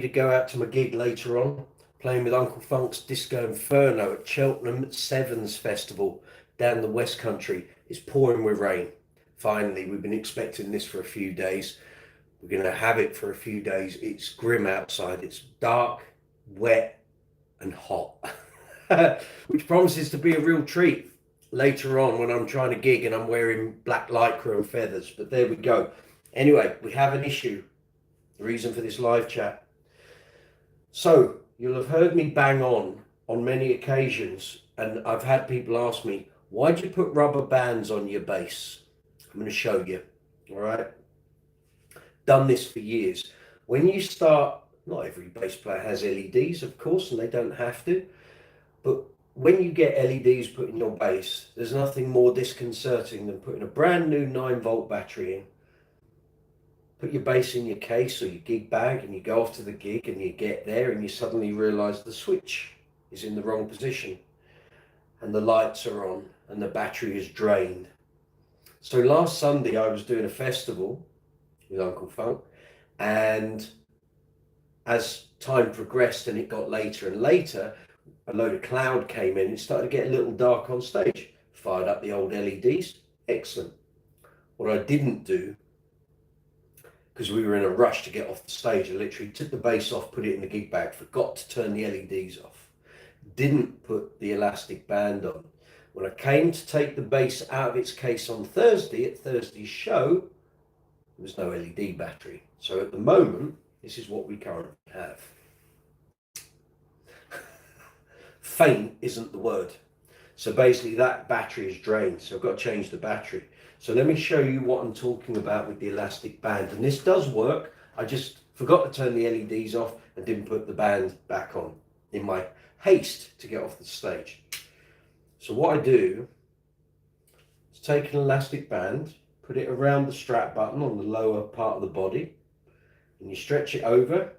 to go out to my gig later on, playing with Uncle Funk's Disco Inferno at Cheltenham Sevens Festival down the West Country. It's pouring with rain. Finally, we've been expecting this for a few days. We're going to have it for a few days. It's grim outside. It's dark, wet, and hot, which promises to be a real treat later on when I'm trying to gig and I'm wearing black lycra and feathers. But there we go. Anyway, we have an issue. The reason for this live chat. So you'll have heard me bang on many occasions, and I've had people ask me, why'd you put rubber bands on your bass? I'm going to show you. All right. Done this for years. When you start, not every bass player has LEDs, of course, and they don't have to. But when you get LEDs put in your bass, there's nothing more disconcerting than putting a brand new 9-volt battery in. Put your bass in your case or your gig bag and you go off to the gig and you get there and you suddenly realize the switch is in the wrong position and the lights are on and the battery is drained. So last Sunday I was doing a festival with Uncle Funk, and as time progressed and it got later and later, a load of cloud came in. It started to get a little dark on stage. Fired up the old LEDs. Excellent. What I didn't do, because we were in a rush to get off the stage, I literally took the bass off, put it in the gig bag, forgot to turn the LEDs off, didn't put the elastic band on. When I came to take the bass out of its case on Thursday, at Thursday's show, there was no LED battery. So at the moment, this is what we currently have. Faint isn't the word. So basically that battery is drained. So I've got to change the battery. So let me show you what I'm talking about with the elastic band. And this does work. I just forgot to turn the LEDs off and didn't put the band back on in my haste to get off the stage. So what I do is take an elastic band, put it around the strap button on the lower part of the body, and you stretch it over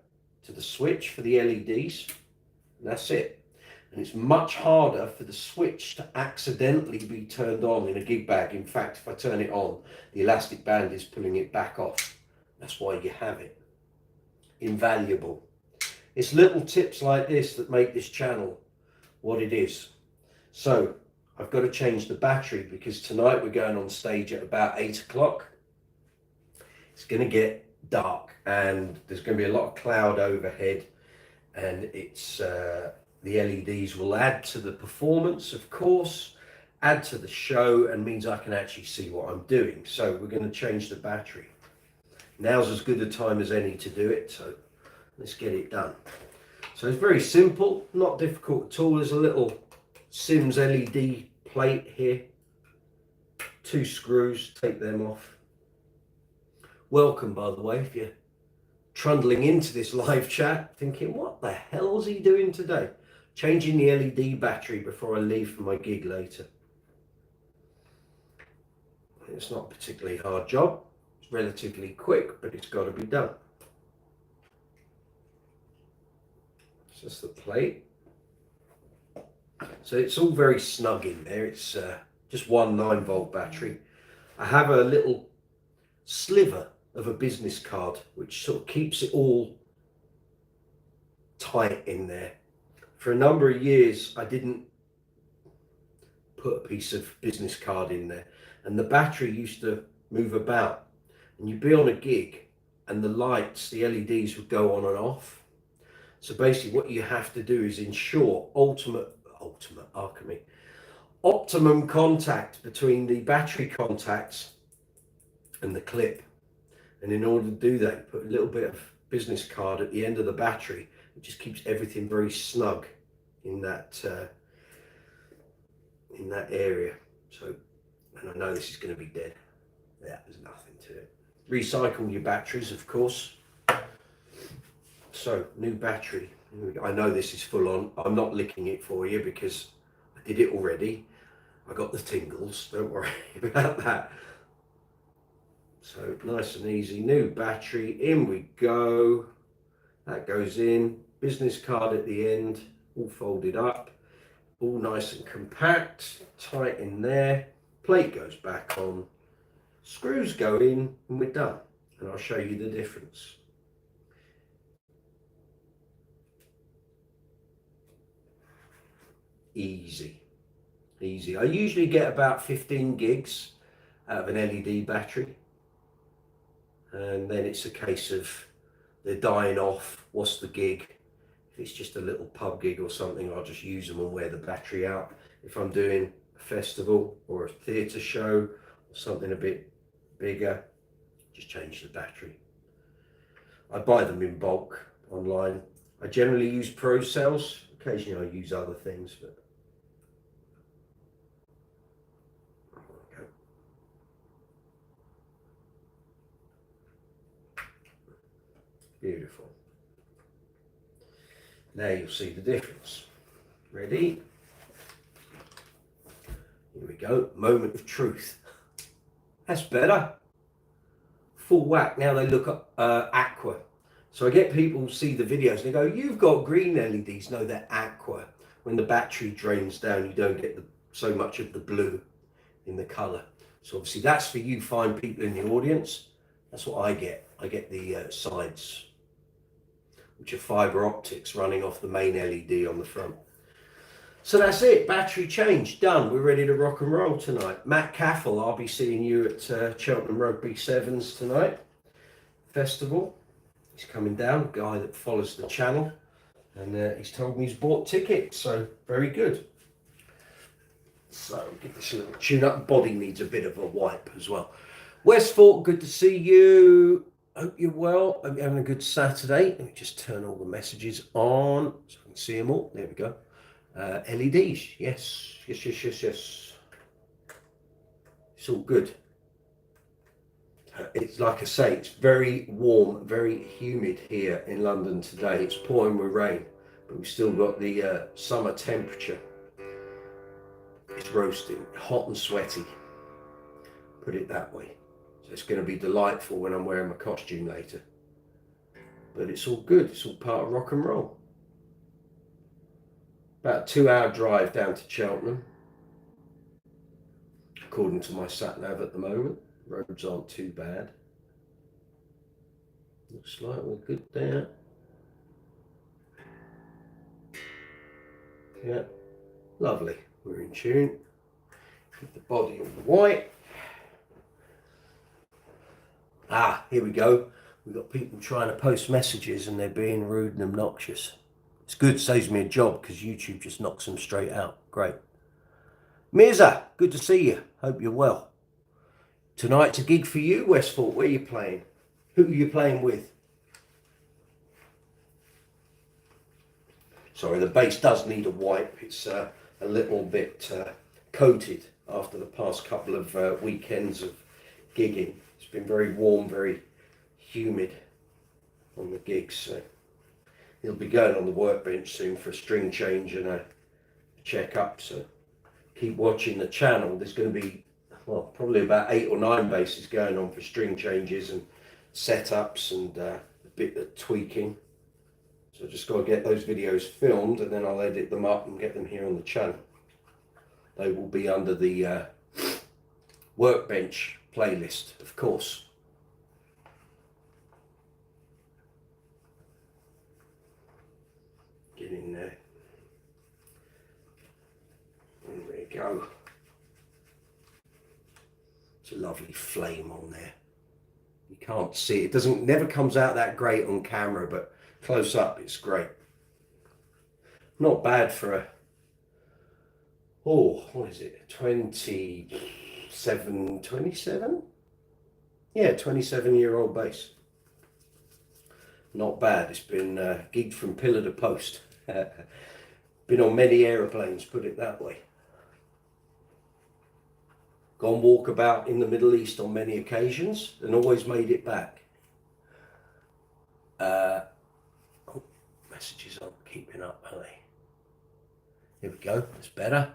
to the switch for the LEDs, and that's it. And it's much harder for the switch to accidentally be turned on in a gig bag. In fact, if I turn it on, the elastic band is pulling it back off. That's why you have it. Invaluable. It's little tips like this that make this channel what it is. So I've got to change the battery because tonight we're going on stage at about 8 o'clock. It's going to get dark and there's going to be a lot of cloud overhead, and it's the LEDs will add to the performance, of course, add to the show, and means I can actually see what I'm doing. So we're going to change the battery. Now's as good a time as any to do it, so let's get it done. So it's very simple, not difficult at all. There's a little Sims LED plate here, 2 screws, take them off. Welcome, by the way, if you're trundling into this live chat thinking, what the hell is he doing today? Changing the LED battery before I leave for my gig later. It's not a particularly hard job. It's relatively quick, but it's got to be done. So that's the plate. So it's all very snug in there. It's just one 9-volt battery. I have a little sliver of a business card which sort of keeps it all tight in there. For a number of years I didn't put a piece of business card in there, and the battery used to move about, and you'd be on a gig and the lights, the LEDs would go on and off. So basically what you have to do is ensure optimum contact between the battery contacts and the clip. And in order to do that, you put a little bit of business card at the end of the battery. It just keeps everything very snug in that area. So, and I know this is going to be dead. Yeah, there's nothing to it. Recycle your batteries, of course. So, new battery. I know this is full on. I'm not licking it for you because I did it already. I got the tingles. Don't worry about that. So nice and easy. New battery, in we go. That goes in. Business card at the end, all folded up, all nice and compact, tight in there. Plate goes back on, screws go in, and we're done. And I'll show you the difference. easy. I usually get about 15 gigs out of an LED battery, and then it's a case of they're dying off. What's the gig? If it's just a little pub gig or something, I'll just use them and wear the battery out. If I'm doing a festival or a theatre show or something a bit bigger, just change the battery. I buy them in bulk online. I generally use Pro Cells. Occasionally I use other things, but okay. Beautiful. Now you'll see the difference. Ready? Here we go. Moment of truth. That's better. Full whack. Now they look aqua. So I get people see the videos and they go, "You've got green LEDs." No, they're aqua. When the battery drains down, you don't get so much of the blue in the color. So obviously that's for you fine people in the audience. That's what I get. I get the sides, which are fiber optics running off the main LED on the front. So that's it. Battery change done. We're ready to rock and roll tonight. Matt Caffell, I'll be seeing you at Cheltenham Rugby Sevens tonight festival. He's coming down, guy that follows the channel, and he's told me he's bought tickets, so very good. So give this a little tune up. Body needs a bit of a wipe as well. Westford, good to see you. Hope you're well. Hope you're having a good Saturday. Let me just turn all the messages on so I can see them all. There we go. LEDs, yes. It's all good. It's like I say, it's very warm, very humid here in London today. It's pouring with rain, but we've still got the summer temperature. It's roasting, hot and sweaty, put it that way. So it's going to be delightful when I'm wearing my costume later. But it's all good, it's all part of rock and roll. About a 2-hour drive down to Cheltenham, according to my sat-nav at the moment. Roads aren't too bad. Looks like we're good there. Yeah, lovely. We're in tune. Keep the body on the white. Ah, here we go. We've got people trying to post messages and they're being rude and obnoxious. It's good, saves me a job because YouTube just knocks them straight out. Great. Mirza, good to see you. Hope you're well. Tonight's a gig for you, Westford. Where are you playing? Who are you playing with? Sorry, the bass does need a wipe. It's a little bit coated after the past couple of weekends of gigging. It's been very warm, very humid on the gigs. So he'll be going on the workbench soon for a string change and a check-up. So keep watching the channel. There's going to be probably about 8 or 9 basses going on for string changes and setups and a bit of tweaking. So just got to get those videos filmed and then I'll edit them up and get them here on the channel. They will be under the workbench playlist, of course. Get in there. And there you go. A lovely flame on there. You can't see it. Never comes out that great on camera, but close up it's great. Not bad for a what is it, 27? Yeah, 27-year-old bass. Not bad. It's been gigged from pillar to post. Been on many aeroplanes, put it that way. Gone walkabout in the Middle East on many occasions and always made it back. Messages aren't keeping up, are they? Here we go, that's better.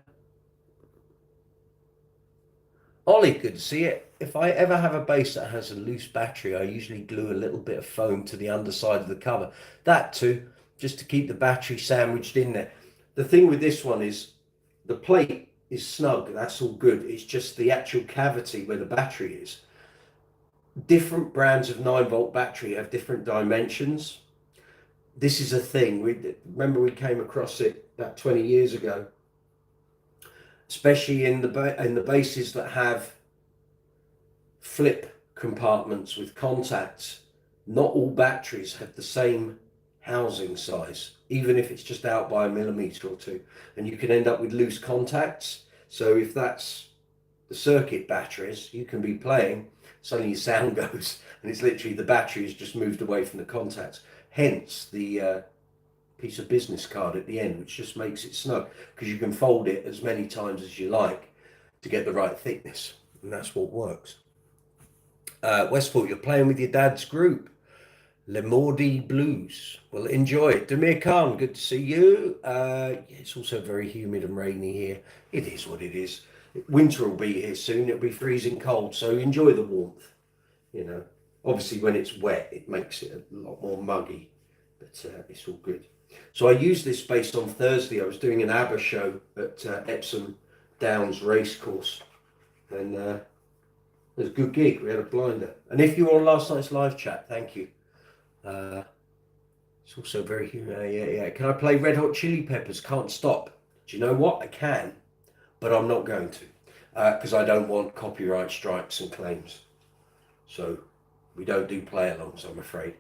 Ollie, good to see it. If I ever have a bass that has a loose battery, I usually glue a little bit of foam to the underside of the cover. That too, just to keep the battery sandwiched in there. The thing with this one is the plate is snug, that's all good. It's just the actual cavity where the battery is. Different brands of 9-volt battery have different dimensions. This is a thing. Remember we came across it about 20 years ago especially in the bases that have flip compartments with contacts. Not all batteries have the same housing size, even if it's just out by a millimeter or two, and you can end up with loose contacts. So if that's the circuit batteries, you can be playing, suddenly your sound goes, and it's literally the battery has just moved away from the contacts. Hence the piece of business card at the end, which just makes it snug, because you can fold it as many times as you like to get the right thickness, and that's what works. Westport, you're playing with your dad's group, Le Mordi Blues. Well, enjoy it. Demir Khan, good to see you. It's also very humid and rainy here. It is what it is. Winter will be here soon. It'll be freezing cold, so enjoy the warmth. You know, obviously when it's wet, it makes it a lot more muggy, but it's all good. So I used this space on Thursday. I was doing an ABBA show at Epsom Downs Racecourse, and it was a good gig. We had a blinder. And if you were on last night's live chat, thank you. It's also very yeah. Can I play Red Hot Chili Peppers? Can't Stop. Do you know what? I can, but I'm not going to, because I don't want copyright strikes and claims. So we don't do play-alongs, I'm afraid.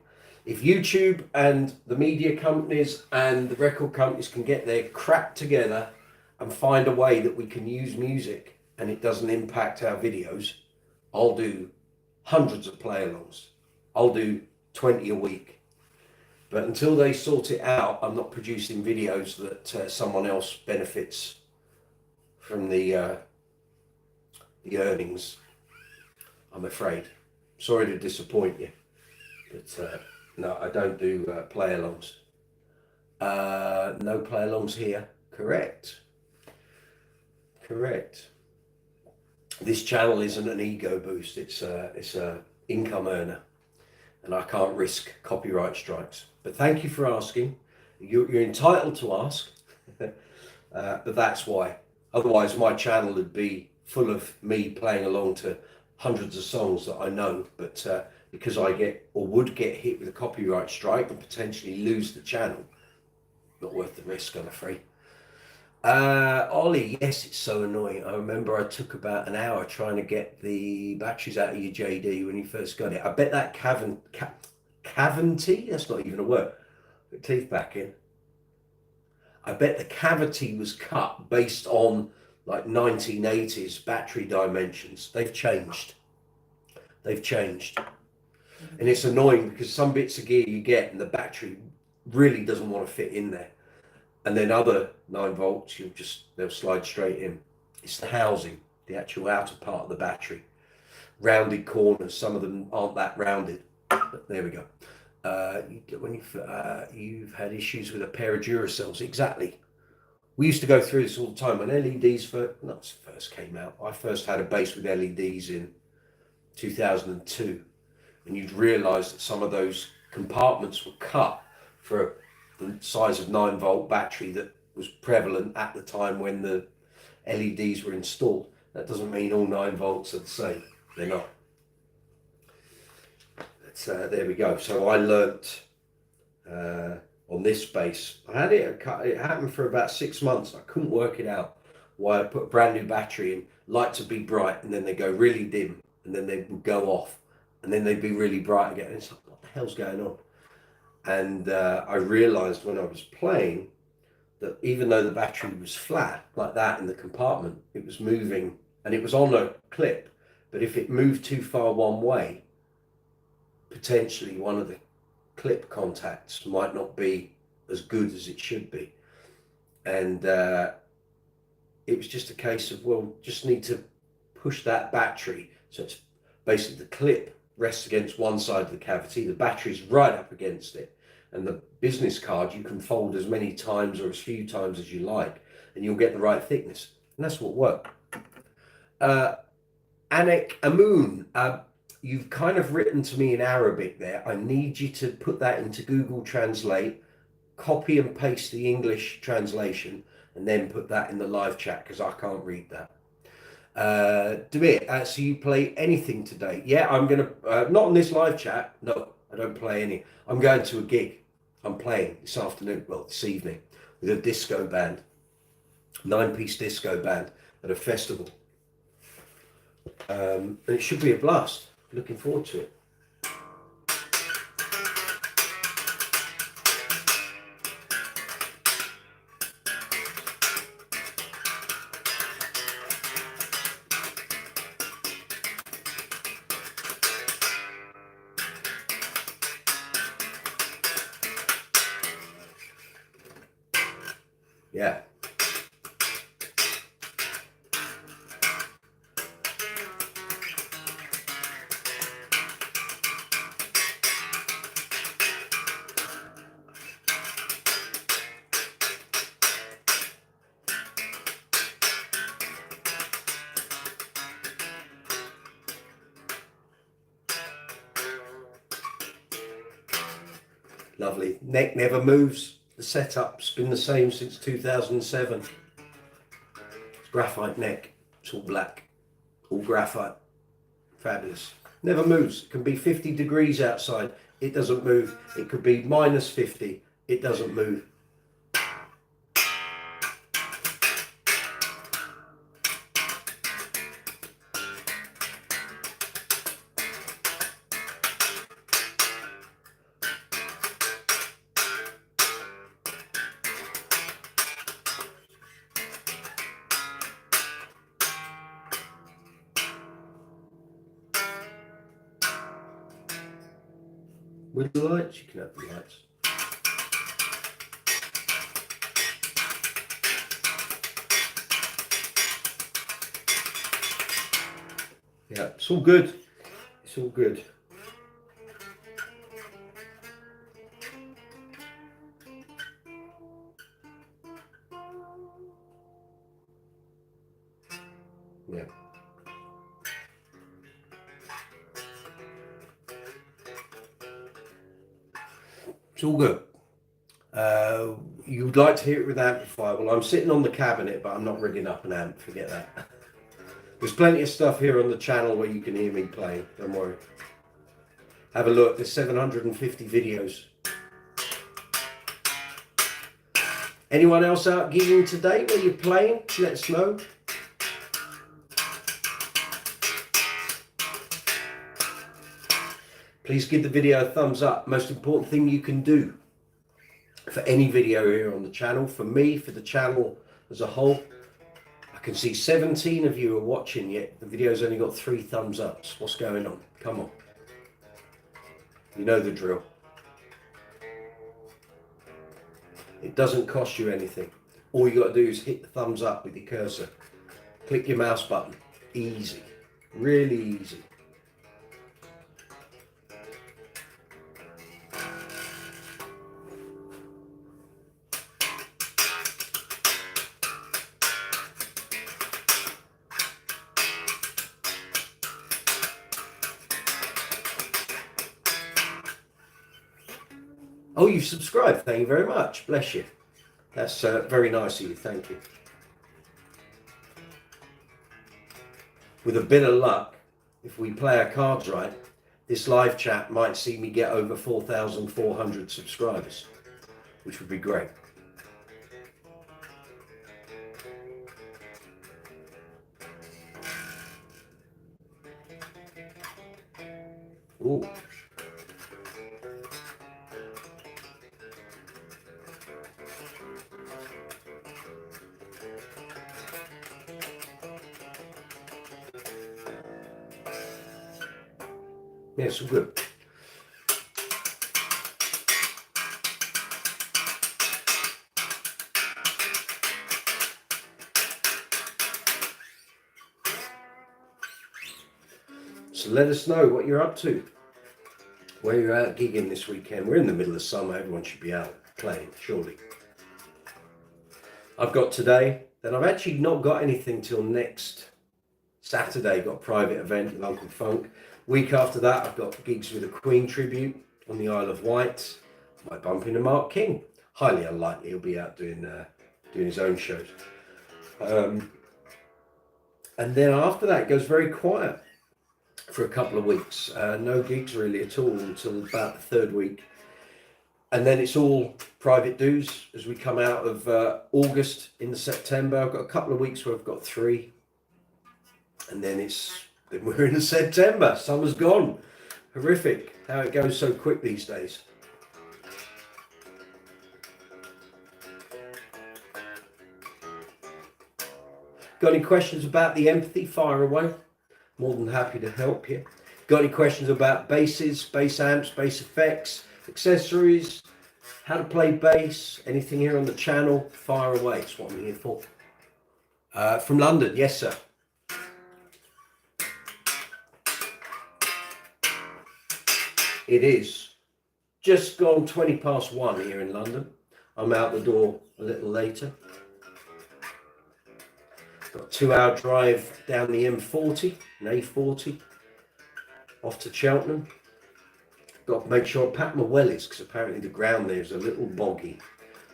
If YouTube and the media companies and the record companies can get their crap together and find a way that we can use music and it doesn't impact our videos, I'll do hundreds of play-alongs. I'll do 20 a week. But until they sort it out, I'm not producing videos that someone else benefits from the earnings, I'm afraid. Sorry to disappoint you, but no, I don't do play-alongs. No play-alongs here. Correct. This channel isn't an ego boost. It's a income earner, and I can't risk copyright strikes. But thank you for asking. You're entitled to ask, but that's why. Otherwise, my channel would be full of me playing along to hundreds of songs that I know, but because I get or would get hit with a copyright strike and potentially lose the channel, not worth the risk, I'm afraid. Ollie, yes, it's so annoying. I remember I took about an hour trying to get the batteries out of your JD when you first got it. I bet that cavity, that's not even a word. Put teeth back in. I bet the cavity was cut based on like 1980s battery dimensions. They've changed. And it's annoying because some bits of gear you get and the battery really doesn't want to fit in there. And then other 9 volts, they'll slide straight in. It's the housing, the actual outer part of the battery. Rounded corners, some of them aren't that rounded, but there we go. When you've had issues with a pair of Duracells, exactly. We used to go through this all the time when LEDs first came out. I first had a base with LEDs in 2002, and you'd realise that some of those compartments were cut for the size of 9 volt battery that was prevalent at the time when the LEDs were installed. That doesn't mean all 9 volts are the same. They're not. But there we go. So I learnt on this base. I had it happened for about 6 months. I couldn't work it out why I put a brand new battery in, light to be bright, and then they go really dim, and then they would go off, and then they'd be really bright again. And it's like, what the hell's going on? And I realised when I was playing that even though the battery was flat like that in the compartment, it was moving, and it was on a clip. But if it moved too far one way, potentially one of the clip contacts might not be as good as it should be. And it was just a case of, well, just need to push that battery. So it's basically the clip rests against one side of the cavity, the battery's right up against it. And the business card you can fold as many times or as few times as you like, and you'll get the right thickness. And that's what worked. Anek Amun, you've kind of written to me in Arabic there. I need you to put that into Google Translate, copy and paste the English translation, and then put that in the live chat because I can't read that. Demir, so you play anything today? Yeah, I'm going to, not on this live chat. No, I don't play any. I'm going to a gig. I'm playing this afternoon, well, this evening, with a disco band, 9-piece disco band at a festival. And it should be a blast. Looking forward to it. Yeah. Lovely. Neck never moves. The setup's been the same since 2007. It's graphite neck. It's all black. All graphite. Fabulous. Never moves. It can be 50 degrees outside. It doesn't move. It could be minus 50. It doesn't move. With the lights, you can have the lights. Yeah, it's all good. It's all good. Yeah. It's all good. You'd like to hear it with amplifier. Well, I'm sitting on the cabinet, but I'm not rigging up an amp. Forget that. There's plenty of stuff here on the channel where you can hear me playing. Don't worry. Have a look. There's 750 videos. Anyone else out gigging today where you're playing? Let us know. Please give the video a thumbs up. Most important thing you can do for any video here on the channel, for me, for the channel as a whole. I can see 17 of you are watching, yet the video's only got 3 thumbs ups. What's going on? Come on. You know the drill. It doesn't cost you anything. All you got to do is hit the thumbs up with your cursor. Click your mouse button. Easy. Really easy. Oh, you've subscribed. Thank you very much. Bless you. That's very nice of you. Thank you. With a bit of luck, if we play our cards right, this live chat might see me get over 4,400 subscribers, which would be great. Ooh. Yeah, so good. So let us know what you're up to, where you're out gigging this weekend. We're in the middle of summer. Everyone should be out playing, surely. I've got today, then I've actually not got anything till next Saturday. Got a private event with Uncle Funk. Week after that, I've got gigs with a Queen tribute on the Isle of Wight. Might bump into Mark King. Highly unlikely he'll be out doing his own shows. And then after that, it goes very quiet for a couple of weeks. No gigs really at all until about the 3rd week. And then it's all private dues as we come out of August into September. I've got a couple of weeks where I've got 3 And then we're in September. Summer's gone. Horrific how it goes so quick these days. Got any questions about the Empathy? Fire away. More than happy to help you. Got any questions about basses, bass amps, bass effects, accessories, how to play bass, anything here on the channel? Fire away. It's what I'm here for. From London, yes sir. It is just gone 20 past 1 here in London. I'm out the door a little later. Got a 2-hour drive down the M40, an A40, off to Cheltenham. Got to make sure I pack my wellies because apparently the ground there is a little boggy.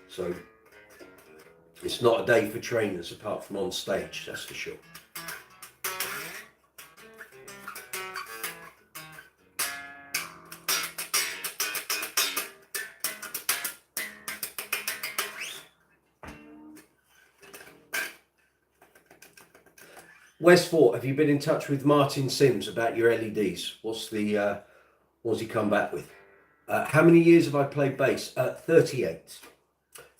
So it's not a day for trainers apart from on stage, that's for sure. Westford, have you been in touch with Martin Sims about your LEDs? What's he come back with? How many years have I played bass? 38.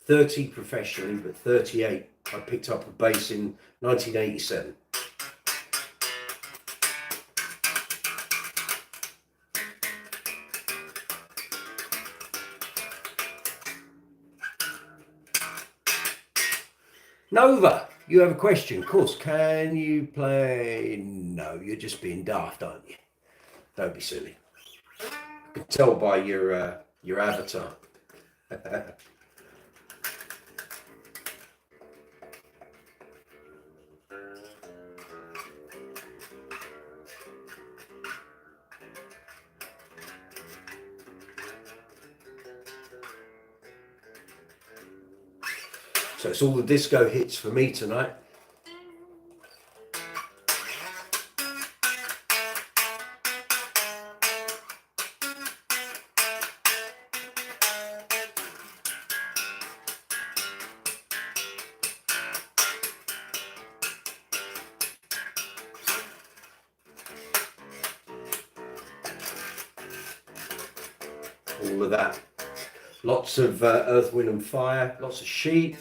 30 professionally, but 38. I picked up a bass in 1987. Nova, you have a question. Of course, can you play? No, you're just being daft, aren't you? Don't be silly. I can tell by your avatar. So it's all the disco hits for me tonight. All of that. Lots of Earth, Wind and Fire, lots of Chic,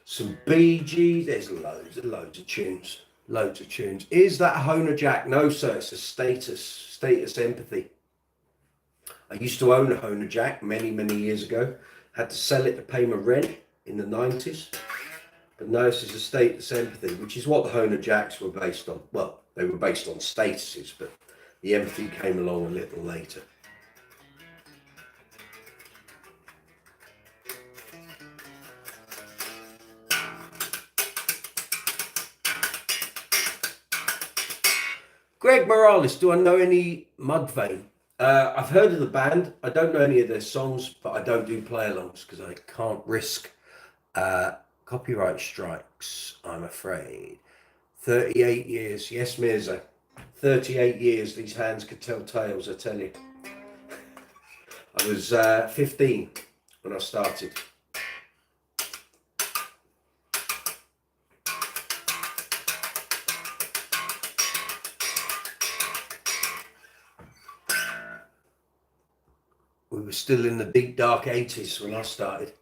some Bee Gees. There's loads of tunes. Loads of tunes. Is that a Hohner Jack? No, sir. It's a Status Empathy. I used to own a Hohner Jack many years ago. Had to sell it to pay my rent in the 90s. But no, this is a Status Empathy, which is what the Hohner Jacks were based on. Well, they were based on statuses, but the Empathy came along a little later. Greg Morales, do I know any Mudvayne? I've heard of the band. I don't know any of their songs, but I don't do play-alongs because I can't risk copyright strikes, I'm afraid. 38 years. Yes, Mirza. 38 years. These hands could tell tales, I tell you. I was 15 when I started. We were still in the deep, dark 80s when I started.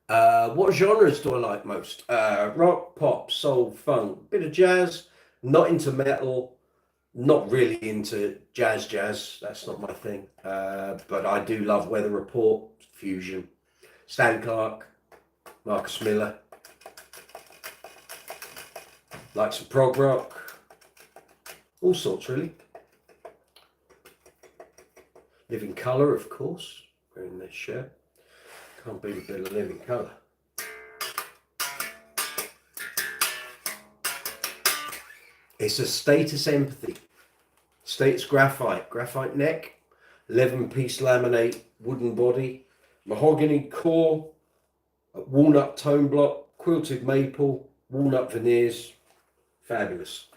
What genres do I like most? Rock, pop, soul, funk, bit of jazz. Not into metal. Not really into jazz. That's not my thing. But I do love Weather Report, Fusion, Stan Clark, Marcus Miller. Like some prog rock. All sorts, really. Living Colour, of course. Wearing this shirt. Can't beat a bit of Living Colour. It's a Status Empathy. Status Graphite neck, 11-piece laminate wooden body, mahogany core, walnut tone block, quilted maple, walnut veneers. Fabulous.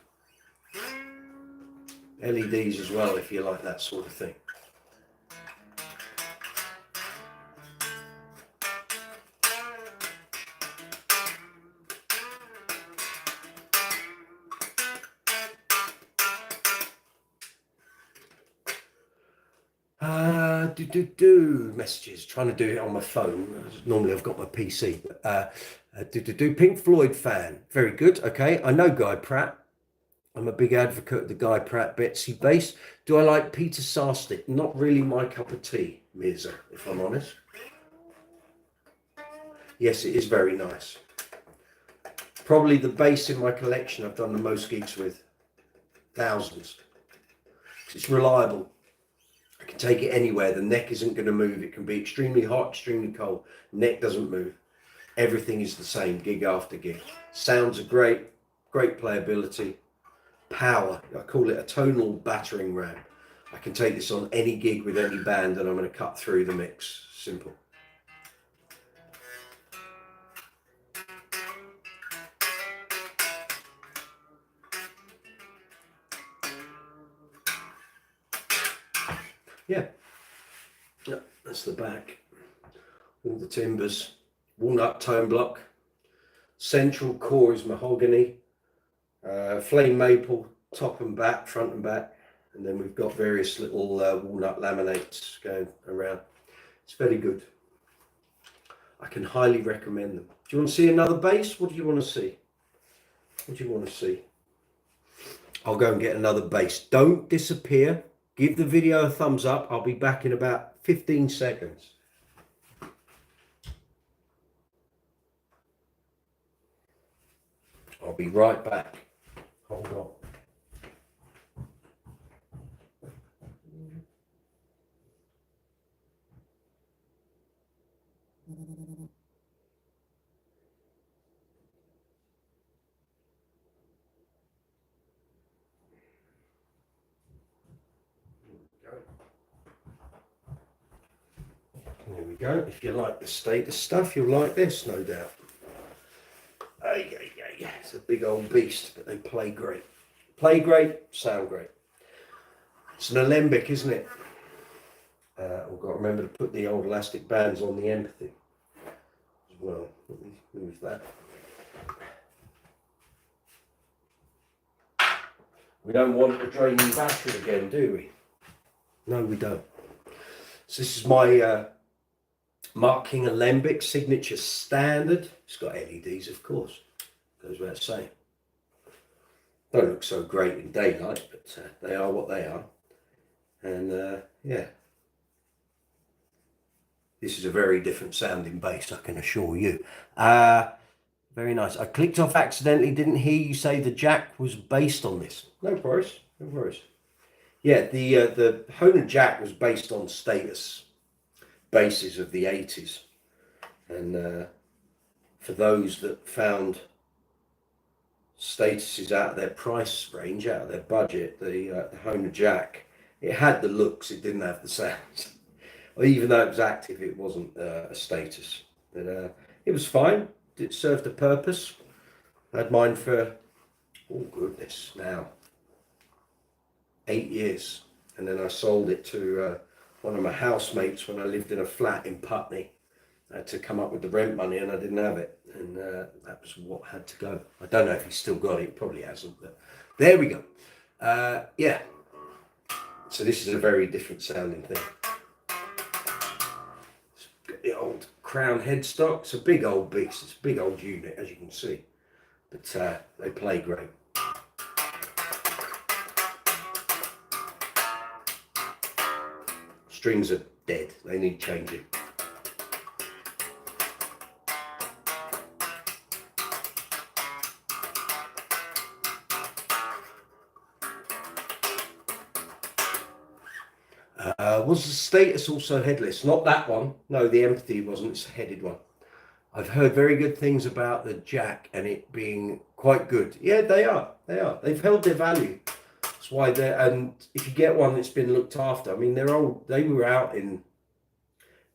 LEDs as well if you like that sort of thing. Messages. Trying to do it on my phone. Normally I've got my PC. Pink Floyd fan. Very good. Okay, I know Guy Pratt. I'm a big advocate of the Guy Pratt Betsy bass. Do I like Peter Sarsnick? Not really my cup of tea, Mirza, if I'm honest. Yes, it is very nice. Probably the bass in my collection I've done the most gigs with. Thousands. It's reliable. I can take it anywhere. The neck isn't going to move. It can be extremely hot, extremely cold. Neck doesn't move. Everything is the same, gig after gig. Sounds are great. Great playability. Power. I call it a tonal battering ram. I can take this on any gig with any band and I'm going to cut through the mix. Simple. Yeah, that's the back. All the timbers. Walnut tone block. Central core is mahogany. Flame maple, top and back, front and back. And then we've got various little walnut laminates going around. It's very good. I can highly recommend them. Do you want to see another bass? What do you want to see? What do you want to see? I'll go and get another bass. Don't disappear. Give the video a thumbs up. I'll be back in about 15 seconds. I'll be right back. Hold on. There we go. If you like the Status stuff, you'll like this, no doubt. It's a big old beast, but they play great. Play great, sound great. It's an alembic, isn't it? I've got to remember to put the old elastic bands on the Empathy as well. Let me move that. We don't want to drain the battery again, do we? No, we don't. So this is my Mark King Alembic Signature Standard. It's got LEDs, of course. Goes without saying. Don't look so great in daylight, but they are what they are. And yeah, this is a very different sounding bass, I can assure you. Very nice. I clicked off accidentally. Didn't hear you say the Jack was based on this. No worries. No worries. Yeah, the Hohner Jack was based on Status basses of the 80s. And for those that found Statuses out of their price range, out of their budget, the Hohner Jack, it had the looks, it didn't have the sounds. Even though it was active, it wasn't a Status. But it was fine. It served a purpose. I had mine for, oh goodness, now 8 years. And then I sold it to one of my housemates when I lived in a flat in Putney. I had to come up with the rent money and I didn't have it. And that was what had to go. I don't know if he's still got it. He probably hasn't. But there we go. Yeah. So this is a very different sounding thing. It's got the old Crown headstock. It's a big old beast. It's a big old unit, as you can see. But they play great. Strings are dead. They need changing. Was the Status also headless? Not that one. No, the Empathy wasn't. It's a headed one. I've heard very good things about the Jack and it being quite good. Yeah, they are. They are. They've held their value. That's why they're. And if you get one that's been looked after, I mean, they're old. They were out in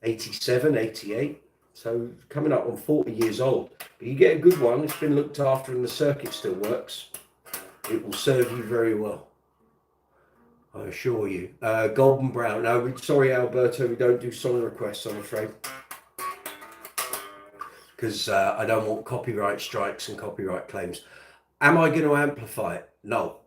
87, 88. So coming up on 40 years old. But you get a good one. It's been looked after and the circuit still works. It will serve you very well. I assure you. Golden Brown. No, sorry, Alberto, we don't do song requests, I'm afraid. Because I don't want copyright strikes and copyright claims. Am I going to amplify it? No.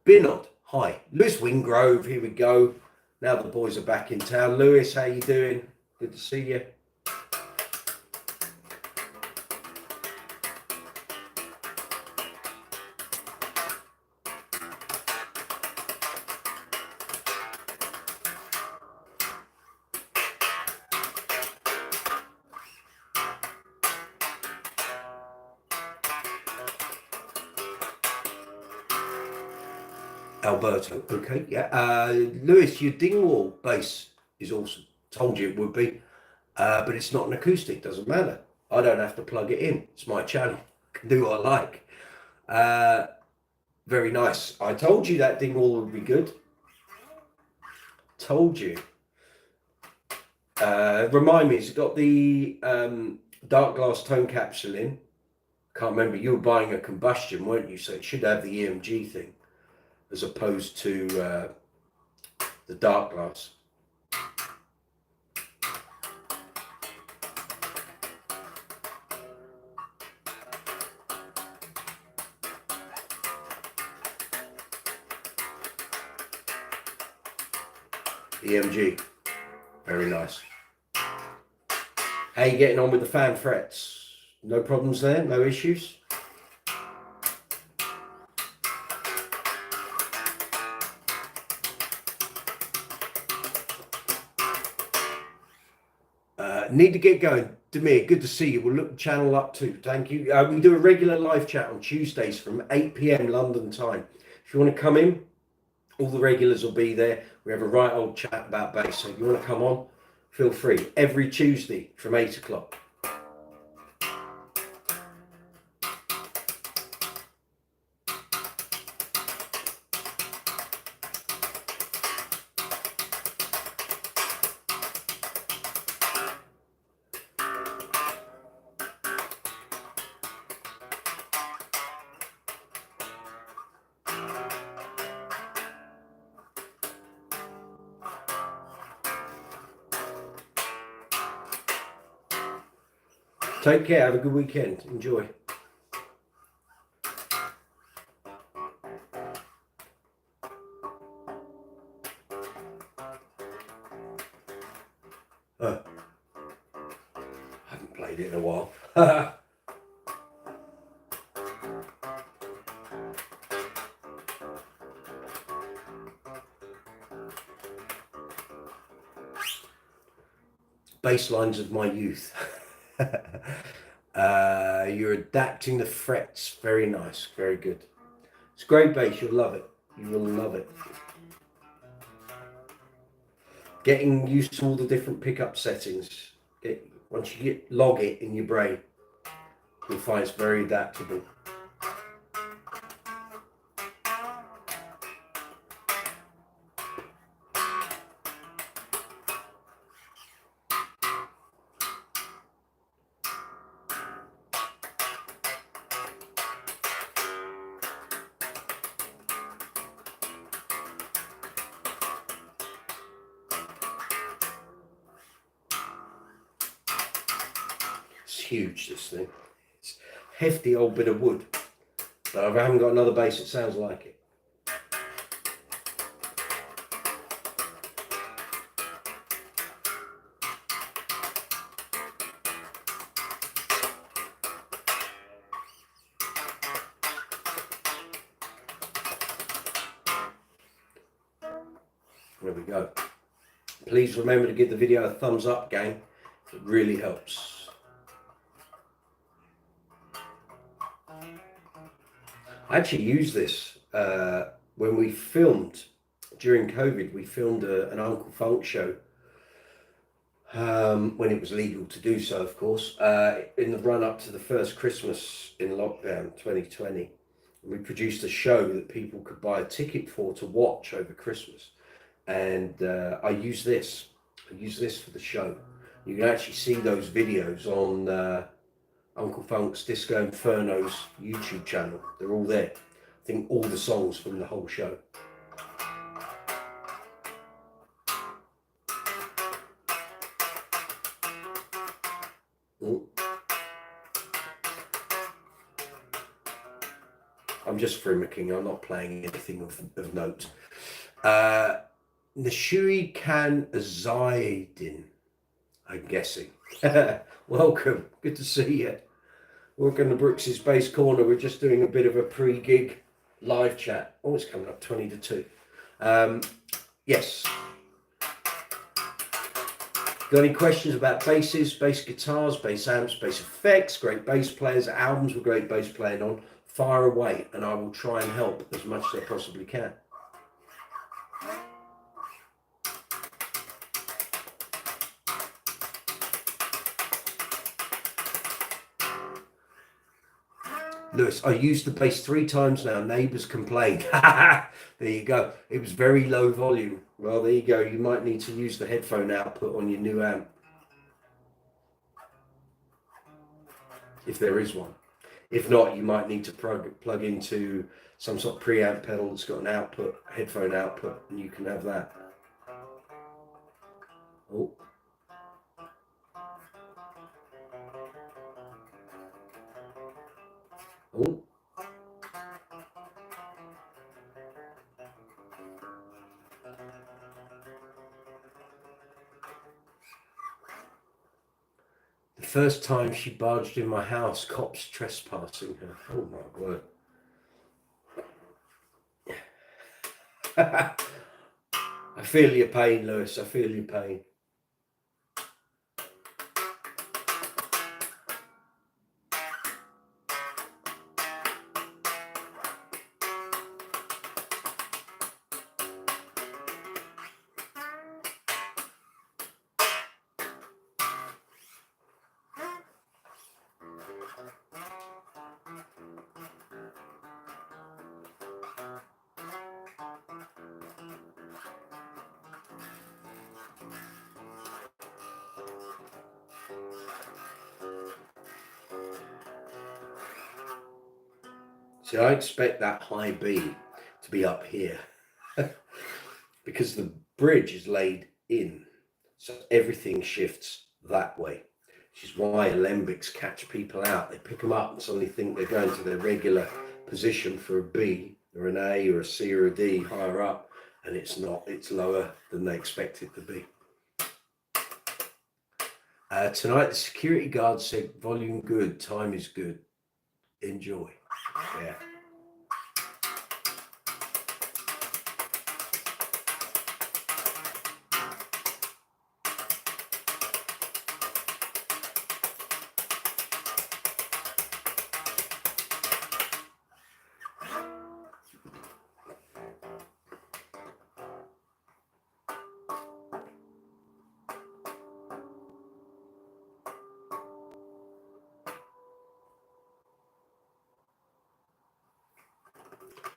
Binod, hi. Lewis Wingrove, here we go. Now the boys are back in town. Lewis, how you doing? Good to see you. Alberto, okay, yeah. Lewis, your Dingwall bass is awesome. Told you it would be, but it's not an acoustic. Doesn't matter. I don't have to plug it in. It's my channel. I can do what I like. Very nice. I told you that Dingwall would be good. Told you. Remind me, it's got the dark glass tone capsule in. Can't remember. You were buying a combustion, weren't you? So it should have the EMG thing, as opposed to the dark glass. EMG, very nice. How you getting on with the fan frets? No problems there, no issues? Need to get going. Demir, good to see you. We'll look the channel up too. Thank you. We do a regular live chat on Tuesdays from 8 p.m. London time. If you want to come in, all the regulars will be there. We have a right old chat about bass. So if you want to come on, feel free. Every Tuesday from 8 o'clock. Take care. Have a good weekend. Enjoy. I haven't played it in a while. Bass lines of my youth. You're adapting the frets. Very nice. Very good. It's great bass. You'll love it. You will love it. Getting used to all the different pickup settings. Once you log it in your brain, you'll find it's very adaptable. It's huge, this thing. It's a hefty old bit of wood, but I haven't got another bass that sounds like it. There we go. Please remember to give the video a thumbs up, gang. It really helps. I actually used this when we filmed during COVID. We filmed an Uncle Funk show when it was legal to do so, of course, in the run up to the first Christmas in lockdown 2020. We produced a show that people could buy a ticket for to watch over Christmas, and I use this. I use this for the show. You can actually see those videos on Uncle Funk's Disco Inferno's YouTube channel. They're all there. I think all the songs from the whole show. I'm just frimmicking. I'm not playing anything of note. Nishui Kan Zaidin, I'm guessing. Welcome, good to see you. Welcome to Brooks's Bass Corner. We're just doing a bit of a pre-gig live chat. Oh, it's coming up 20 to 2. Yes. Got any questions about basses, bass guitars, bass amps, bass effects, great bass players, albums with great bass playing on? Fire away, and I will try and help as much as I possibly can. Lewis, I used the bass 3 times now. Neighbours complained. There you go. It was very low volume. Well, there you go. You might need to use the headphone output on your new amp, if there is one. If not, you might need to plug into some sort of preamp pedal that's got an output, headphone output, and you can have that. Oh. Oh. The first time she barged in my house, cops trespassing her. Oh my word. I feel your pain, Lewis. I feel your pain. See, I expect that high B to be up here because the bridge is laid in, so everything shifts that way, which is why alembics catch people out. They pick them up and suddenly think they're going to their regular position for a B or an A or a C or a D higher up, and it's not. It's lower than they expect it to be. Tonight, the security guard said, volume good, time is good. Enjoy. Yeah.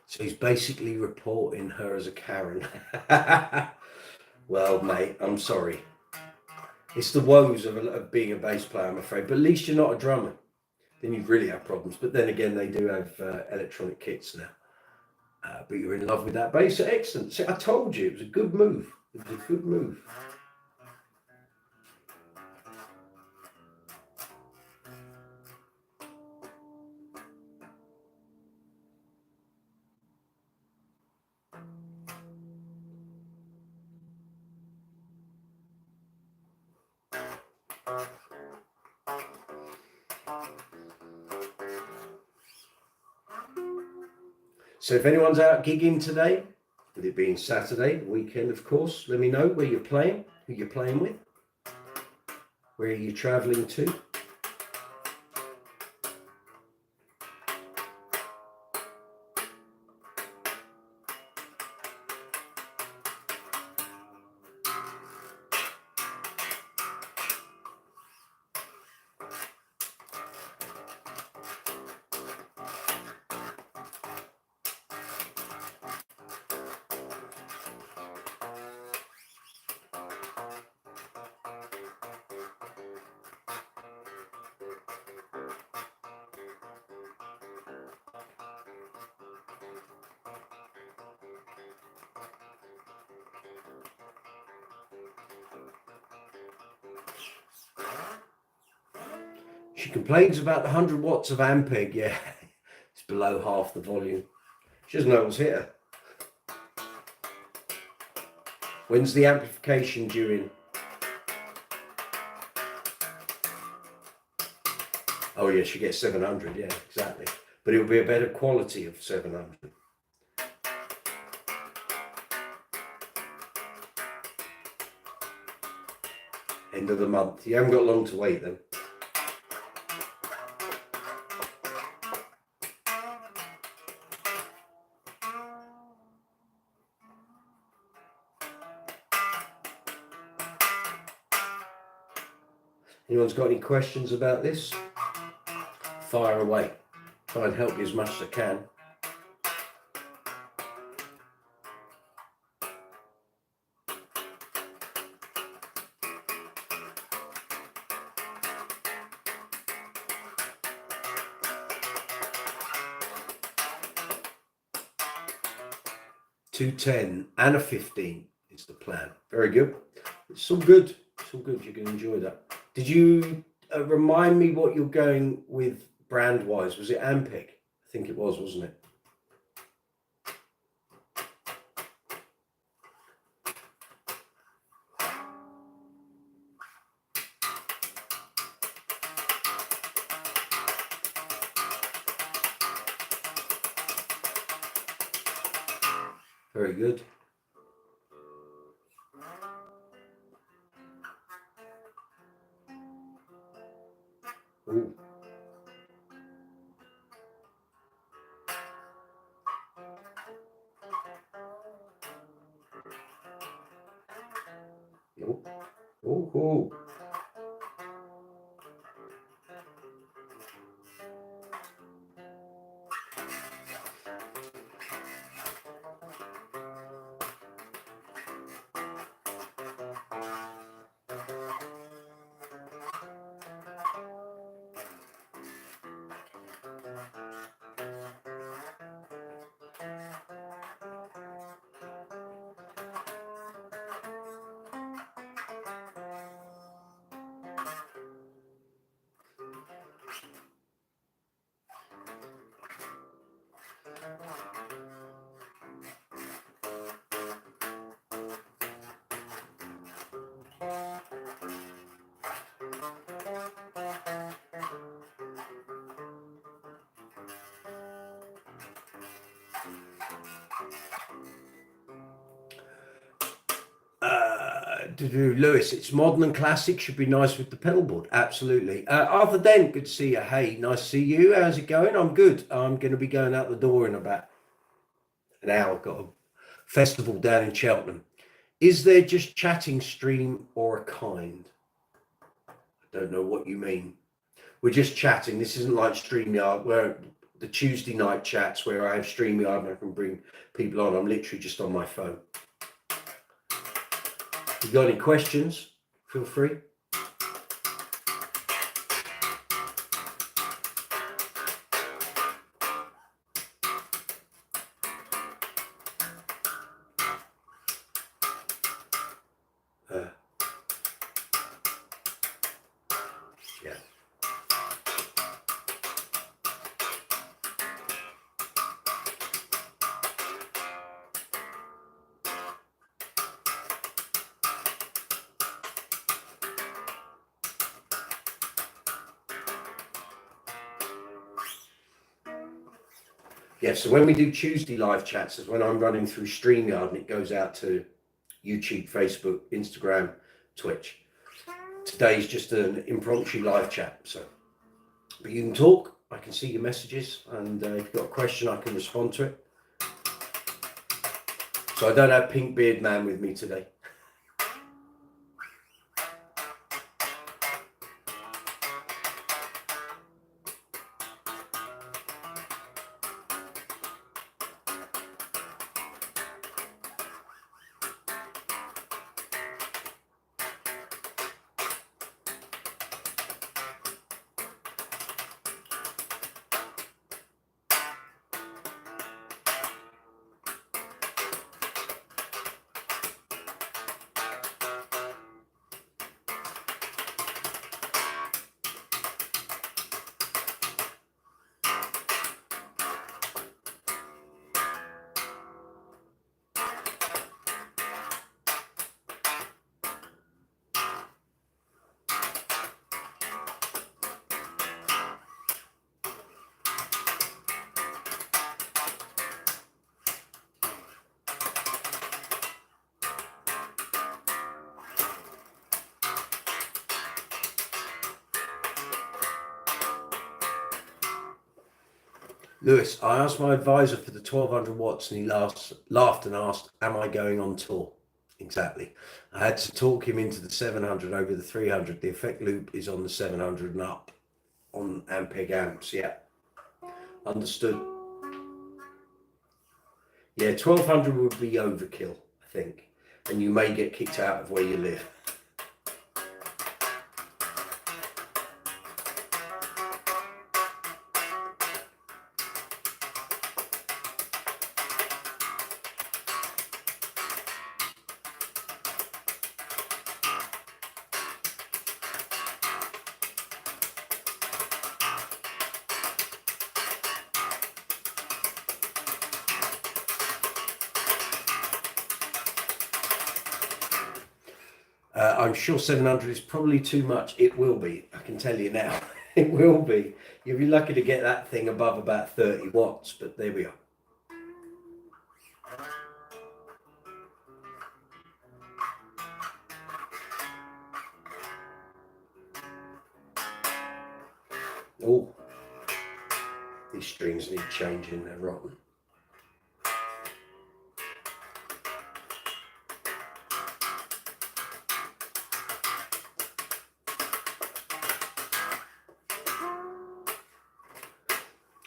So he's basically reporting her as a Karen. Well, mate, I'm sorry. It's the woes of being a bass player, I'm afraid. But at least you're not a drummer. Then you really have problems. But then again, they do have electronic kits now. But you're in love with that bass. Excellent. See, I told you, it was a good move. It was a good move. So if anyone's out gigging today, with it being Saturday, the weekend, of course, let me know where you're playing, who you're playing with, where are you traveling to. She complains about the 100 watts of Ampeg. Yeah, it's below half the volume. She doesn't know what's hit her. When's the amplification due in? Oh yes, you get 700, yeah, exactly. But it will be a better quality of 700. End of the month. You haven't got long to wait then. Anyone's got any questions about this? Fire away. Try and help you as much as I can. $210 and a 15 is the plan. Very good. It's all good. It's all good. You're going to enjoy that. Did you remind me what you're going with brand-wise? Was it Ampeg? I think it was, wasn't it? Very good. Ooh. Oh, oh. Lewis, it's modern and classic, should be nice with the pedal board. Absolutely. Arthur Dent, good to see you. Hey, nice to see you. How's it going? I'm good. I'm going to be going out the door in about an hour. Got a festival down in Cheltenham. Is there just chatting stream or a kind? I don't know what you mean. We're just chatting. This isn't like StreamYard, where the Tuesday night chats where I have StreamYard and I can bring people on. I'm literally just on my phone. If you've got any questions, feel free. Yeah. Yeah, so when we do Tuesday live chats is when I'm running through StreamYard and it goes out to YouTube, Facebook, Instagram, Twitch. Today's just an impromptu live chat, so but you can talk, I can see your messages, and if you've got a question I can respond to it. So I don't have Pink Beard Man with me today. Lewis, I asked my advisor for the 1200 watts and he laughed and asked, am I going on tour? Exactly. I had to talk him into the 700 over the 300. The effect loop is on the 700 and up on Ampeg amps. Yeah, understood. Yeah, 1200 would be overkill, I think. And you may get kicked out of where you live. I'm sure 700 is probably too much. It will be, I can tell you now. It will be. You'll be lucky to get that thing above about 30 watts, but there we are. Oh, these strings need changing, they're rotten.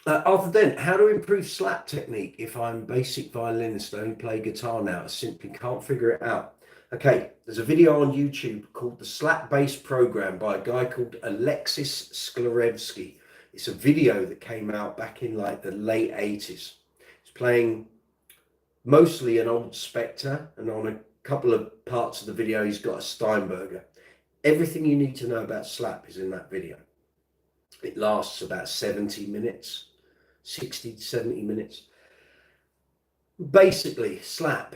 Other than how to improve slap technique if I'm a basic violinist, I only play guitar now, I simply can't figure it out. Okay, there's a video on YouTube called the Slap Bass Program by a guy called Alexis Sklarevsky. It's a video that came out back in like the late 80s. He's playing mostly an old Spectre, and on a couple of parts of the video he's got a Steinberger. Everything you need to know about slap is in that video. It lasts about 70 minutes. 60 to 70 minutes. Basically, slap,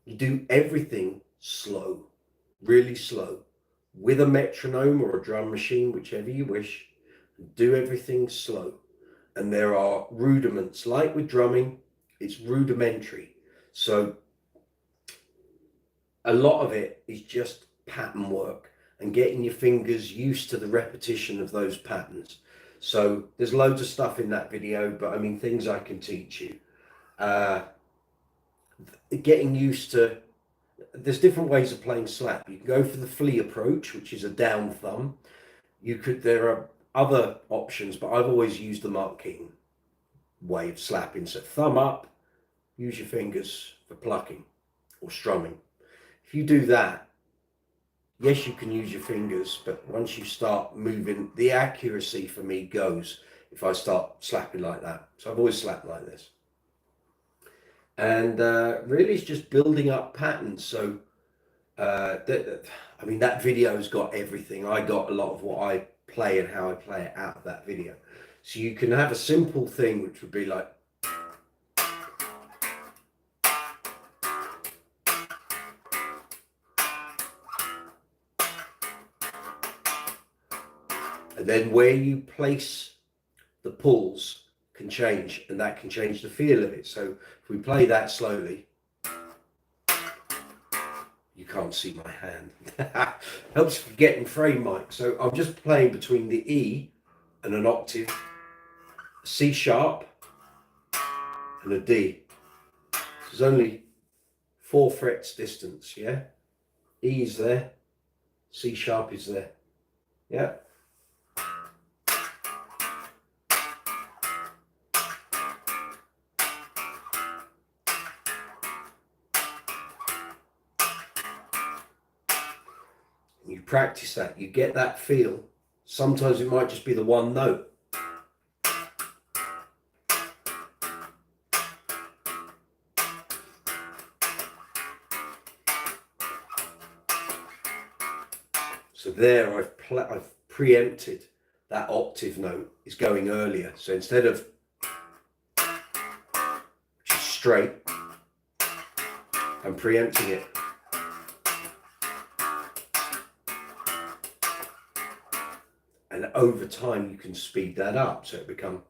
you do everything slow, really slow, with a metronome or a drum machine, whichever you wish. Do everything slow. And there are rudiments, like with drumming, it's rudimentary. So a lot of it is just pattern work and getting your fingers used to the repetition of those patterns. So there's loads of stuff in that video, but I mean, things I can teach you. Getting used to, there's different ways of playing slap. You can go for the flea approach, which is a down thumb. There are other options, but I've always used the Mark Keaton way of slapping. So thumb up, use your fingers for plucking or strumming. If you do that, yes, you can use your fingers, but once you start moving, the accuracy for me goes if I start slapping like that. So I've always slapped like this. And really it's just building up patterns. So, I mean, that video's got everything. I got a lot of what I play and how I play it out of that video. So you can have a simple thing, which would be like, and then where you place the pulls can change, and that can change the feel of it. So if we play that slowly, you can't see my hand. Helps get in frame, Mike. So I'm just playing between the E and an octave, C sharp and a D. There's only 4 frets distance, yeah? E is there, C sharp is there, yeah? You practice that, you get that feel. Sometimes it might just be the one note. So there I've preempted that octave note is going earlier. So instead of, which is straight, I'm preempting it. And over time you can speed that up, so it becomes.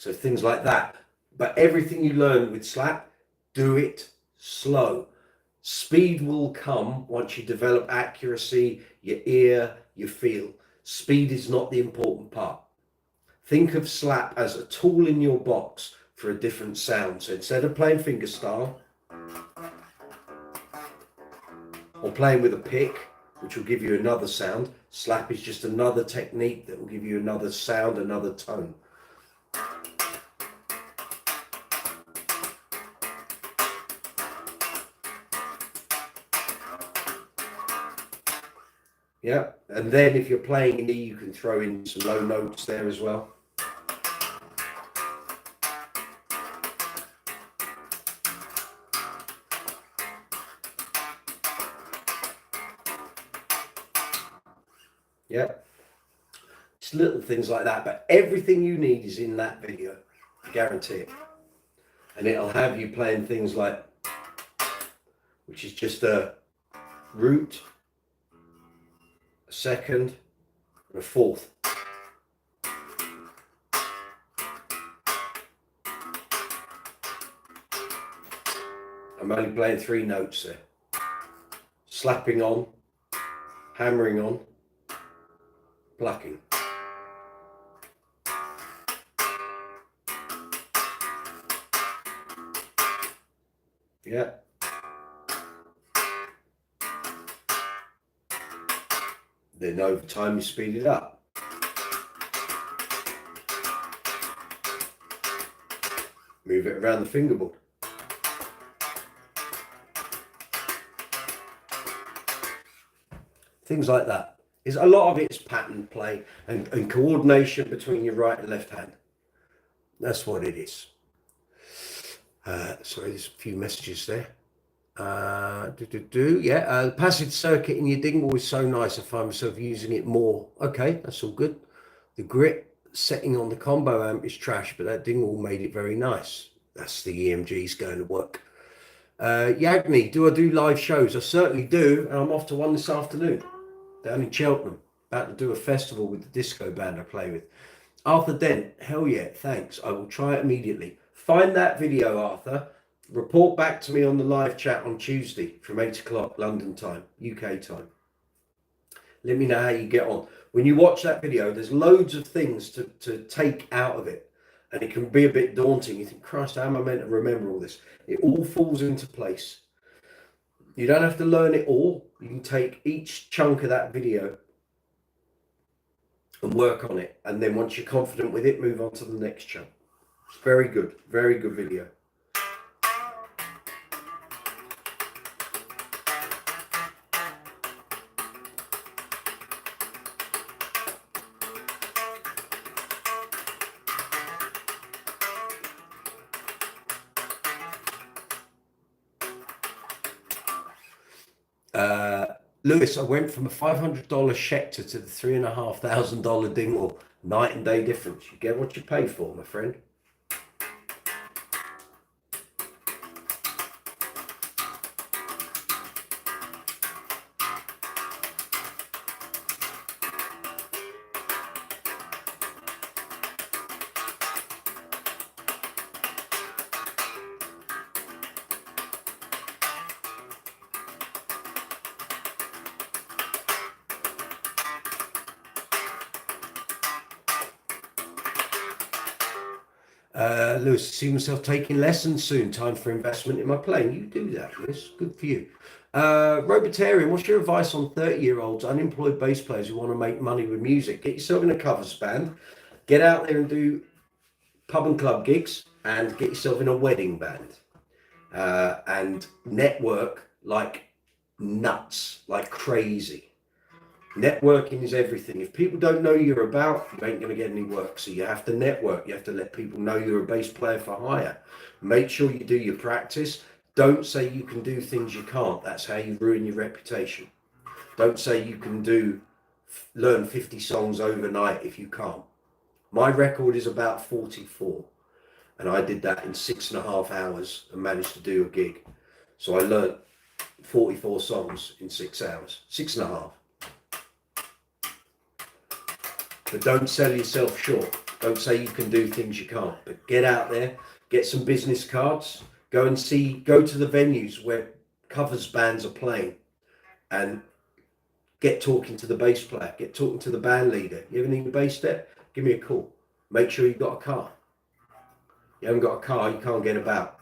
So things like that. But everything you learn with slap, do it slow. Speed will come once you develop accuracy, your ear, your feel. Speed is not the important part. Think of slap as a tool in your box for a different sound. So instead of playing fingerstyle or playing with a pick, which will give you another sound, slap is just another technique that will give you another sound, another tone. Yeah, and then if you're playing in E, you can throw in some low notes there as well. Yeah, it's little things like that, but everything you need is in that video, I guarantee it. And it'll have you playing things like, which is just a root, a second, and a fourth. I'm only playing 3 notes there. Slapping on, hammering on, plucking. Yeah. Then over time you speed it up. Move it around the fingerboard. Things like that. A lot of it's pattern play and coordination between your right and left hand. That's what it is. Sorry, there's a few messages there. The passage circuit in your dingle is so nice. I find myself using it more. Okay, that's all good. The grit setting on the combo amp is trash, but that dingle made it very nice. That's the EMG's going to work. Yagni, do I do live shows? I certainly do, and I'm off to one this afternoon down in Cheltenham. About to do a festival with the disco band I play with. Arthur Dent, hell yeah, thanks. I will try it immediately. Find that video, Arthur. Report back to me on the live chat on Tuesday from 8 o'clock London time, UK time. Let me know how you get on. When you watch that video, there's loads of things to take out of it. And it can be a bit daunting. You think, Christ, how am I meant to remember all this? It all falls into place. You don't have to learn it all. You can take each chunk of that video and work on it. And then once you're confident with it, move on to the next chunk. It's very good video. Lewis, I went from a $500 Schecter to the $3,500 dingle. Night and day difference. You get what you pay for, my friend. Lewis, see myself taking lessons soon. Time for investment in my playing. You do that, Lewis. Good for you. Robotarian, what's your advice on 30-year-olds, unemployed bass players who want to make money with music? Get yourself in a covers band. Get out there and do pub and club gigs and get yourself in a wedding band. And network like nuts, like crazy. Networking is everything. If people don't know you're about, you ain't going to get any work. So you have to network. You have to let people know you're a bass player for hire. Make sure you do your practice. Don't say you can do things you can't. That's how you ruin your reputation. Don't say you can learn 50 songs overnight if you can't. My record is about 44. And I did that in 6.5 hours and managed to do a gig. So I learned 44 songs in 6 hours, 6.5. But don't sell yourself short. Don't say you can do things you can't, but get out there, get some business cards, go to the venues where covers bands are playing, and get talking to the bass player, get talking to the band leader. You ever need a bass step? Give me a call. Make sure you've got a car. You haven't got a car, you can't get about.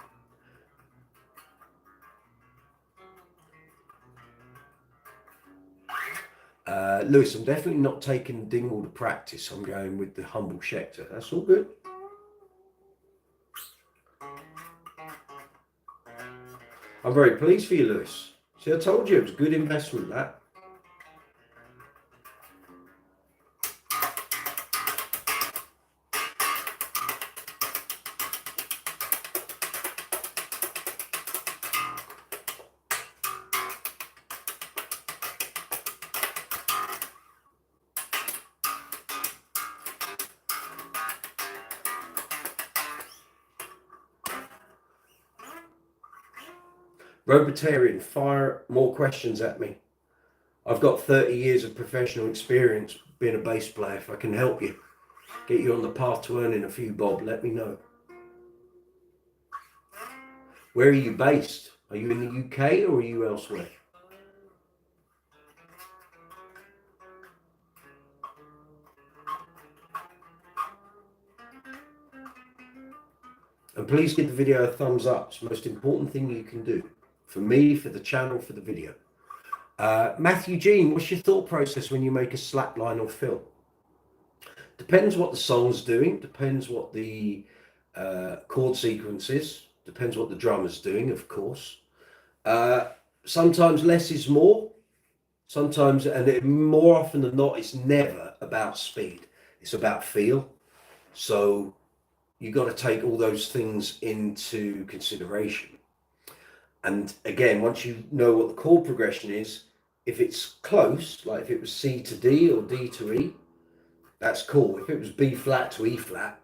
Lewis, I'm definitely not taking Dingwall to practice. I'm going with the humble Schecter. That's all good. I'm very pleased for you, Lewis. See, I told you it was a good investment, that. Robotarian, fire more questions at me. I've got 30 years of professional experience being a bass player. If I can help you, get you on the path to earning a few bob, let me know. Where are you based? Are you in the UK or are you elsewhere? And please give the video a thumbs up. It's the most important thing you can do. For me, for the channel, for the video. Matthew Jean, what's your thought process when you make a slapline or fill? Depends what the song's doing, depends what the chord sequence is, depends what the drummer's doing, of course. Sometimes less is more. Sometimes, more often than not, it's never about speed. It's about feel. So you've got to take all those things into consideration. And again, once you know what the chord progression is, if it's close, like if it was C to D or D to E, that's cool. If it was B flat to E flat,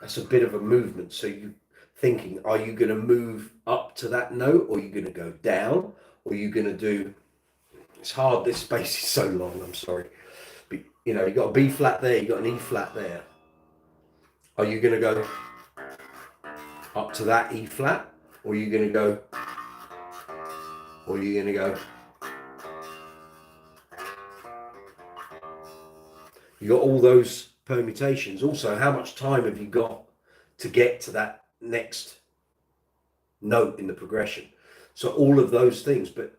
that's a bit of a movement. So you're thinking, are you going to move up to that note, or are you going to go down, or are you going to do, it's hard, this space is so long, I'm sorry. But, you know, you've got a B flat there, you've got an E flat there. Are you going to go up to that E flat, or are you going to go, or are you going to go, you got all those permutations. Also, how much time have you got to get to that next note in the progression? So all of those things, but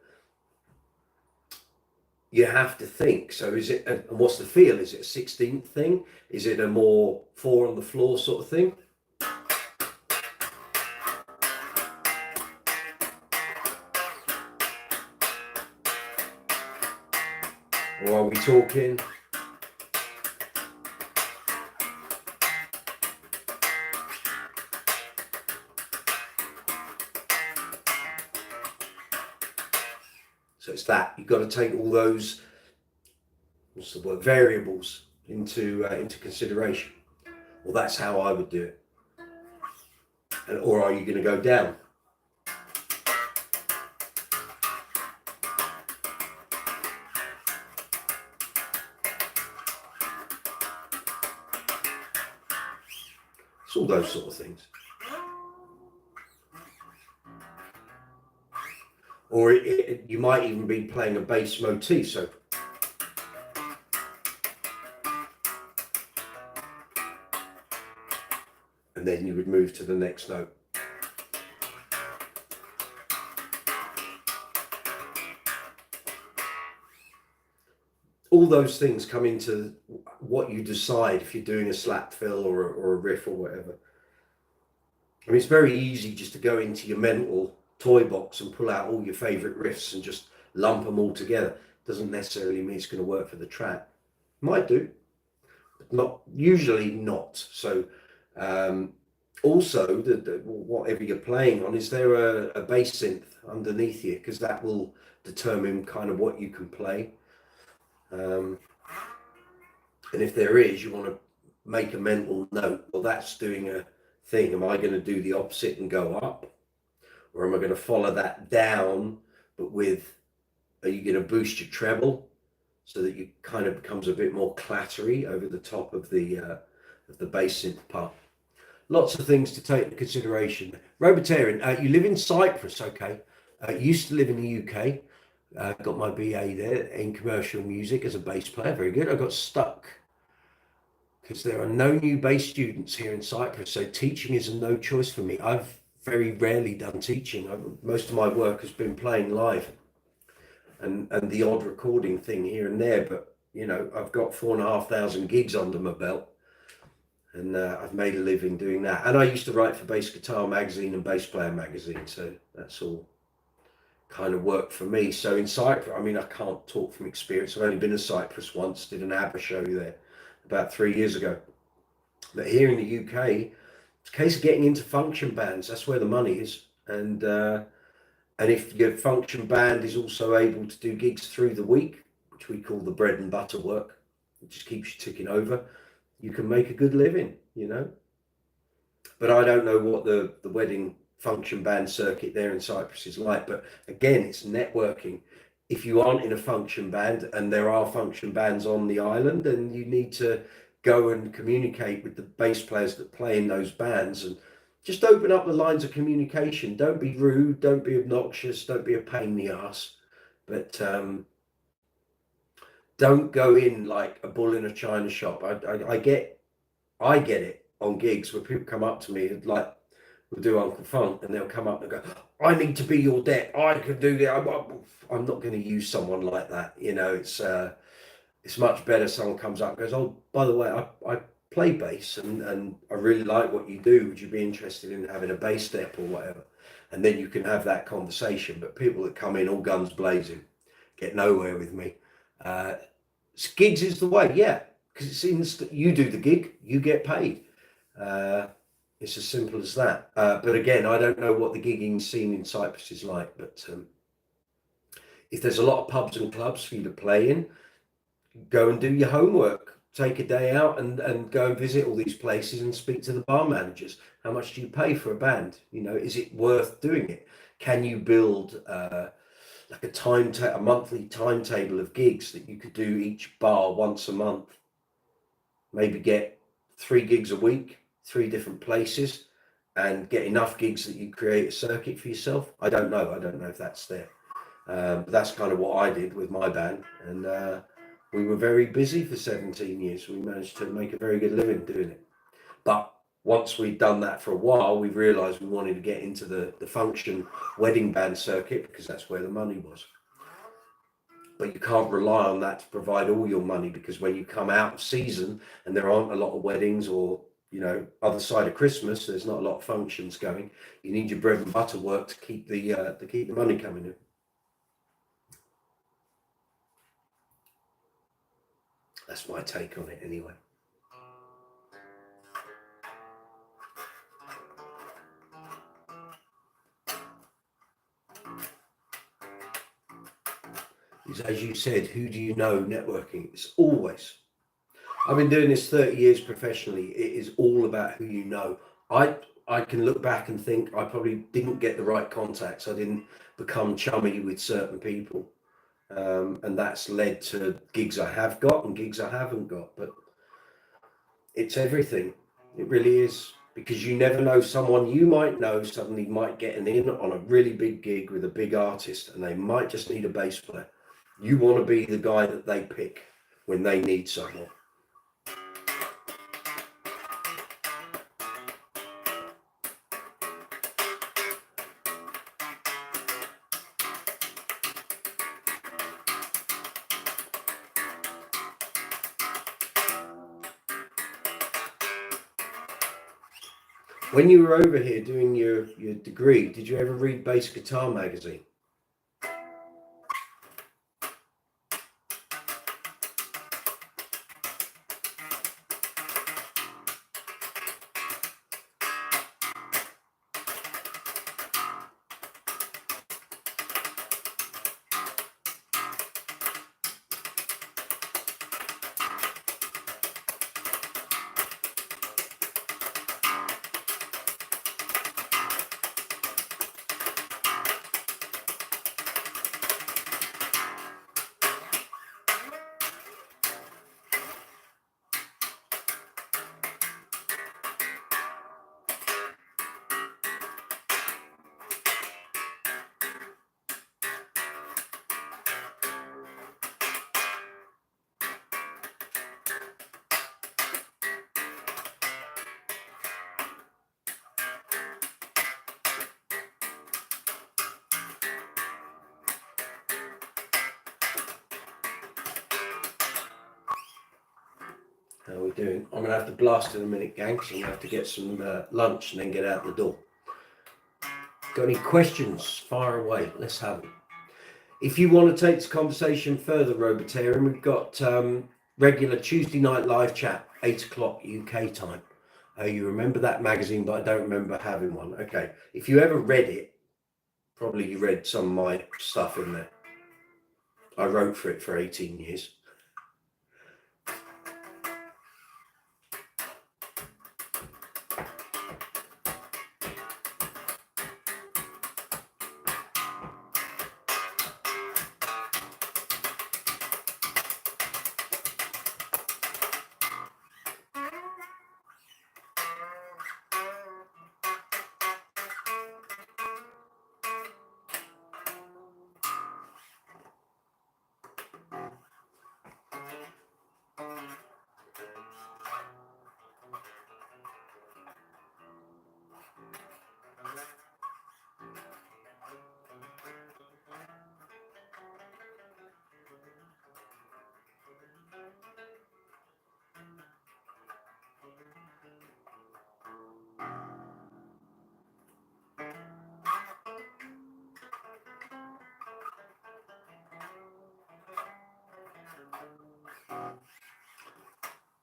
you have to think. So is it, and what's the feel? Is it a 16th thing? Is it a more 4 on the floor sort of thing? Or are we talking so it's that you've got to take all those, what's the word, variables into consideration. Well, that's how I would do it. And, or are you going to go down? It's all those sort of things. Or you might even be playing a bass motif. So and then you would move to the next note. All those things come into what you decide if you're doing a slap fill or a riff or whatever. I mean, it's very easy just to go into your mental toy box and pull out all your favorite riffs and just lump them all together. Doesn't necessarily mean it's going to work for the track. Might do, but not usually not. So also whatever you're playing on, is there a bass synth underneath you? Because that will determine kind of what you can play. And if there is, you want to make a mental note. Well, that's doing a thing. Am I going to do the opposite and go up, or am I going to follow that down? But with, are you going to boost your treble so that you kind of becomes a bit more clattery over the top of the of the bass synth part. Lots of things to take into consideration. Robotarian, you live in Cyprus, okay. Used to live in the UK. Got my BA there in commercial music as a bass player. Very good. I got stuck because there are no new bass students here in Cyprus, so teaching is a no choice for me. I've very rarely done teaching. Most of my work has been playing live and the odd recording thing here and there, but you know, I've got 4,500 gigs under my belt, and I've made a living doing that. And I used to write for Bass Guitar Magazine and Bass Player Magazine, so that's all kind of worked for me. So in Cyprus, I mean, I can't talk from experience. I've only been to Cyprus once, did an ABBA show there about 3 years ago. But here in the UK, it's a case of getting into function bands. That's where the money is. And if your function band is also able to do gigs through the week, which we call the bread and butter work, it just keeps you ticking over, you can make a good living, you know. But I don't know what the wedding function band circuit there in Cyprus is like. But again, it's networking. If you aren't in a function band, and there are function bands on the island, then you need to go and communicate with the bass players that play in those bands, and just open up the lines of communication. Don't be rude, don't be obnoxious, don't be a pain in the ass, but don't go in like a bull in a china shop. I get it on gigs where people come up to me and like, we'll do Uncle Funk, and they'll come up and go, I need to be your debt, I can do that. I'm not going to use someone like that, you know. It's much better someone comes up and goes, oh, by the way, I play bass and I really like what you do, would you be interested in having a bass step or whatever? And then you can have that conversation. But people that come in all guns blazing get nowhere with me. Gigs is the way, yeah, because it's instant. You do the gig, you get paid. It's as simple as that. But again, I don't know what the gigging scene in Cyprus is like, but if there's a lot of pubs and clubs for you to play in, go and do your homework. Take a day out and go and visit all these places and speak to the bar managers. How much do you pay for a band? You know, is it worth doing it? Can you build like a monthly timetable of gigs that you could do each bar once a month? Maybe get 3 gigs a week, 3 different places, and get enough gigs that you create a circuit for yourself. I don't know if that's there. But that's kind of what I did with my band, and we were very busy for 17 years. We managed to make a very good living doing it. But once we'd done that for a while, we realized we wanted to get into the function wedding band circuit, because that's where the money was. But you can't rely on that to provide all your money, because when you come out of season and there aren't a lot of weddings, or, you know, other side of Christmas, there's not a lot of functions going. You need your bread and butter work to keep the money coming in. That's my take on it anyway. As you said, who do you know networking? It's always. I've been doing this 30 years professionally. It is all about who you know. I can look back and think I probably didn't get the right contacts. I didn't become chummy with certain people. And that's led to gigs I have got and gigs I haven't got. But it's everything. It really is. Because you never know, someone you might know suddenly might get an in on a really big gig with a big artist, and they might just need a bass player. You want to be the guy that they pick when they need someone. When you were over here doing your degree, did you ever read Bass Guitar Magazine? How are we doing? I'm going to have to blast in a minute, gang, because I'm going to have to get some lunch and then get out the door. Got any questions? Fire away. Let's have it. If you want to take this conversation further, Robotarian, we've got regular Tuesday night live chat, 8 o'clock UK time. You remember that magazine, but I don't remember having one. Okay. If you ever read it, probably you read some of my stuff in there. I wrote for it for 18 years.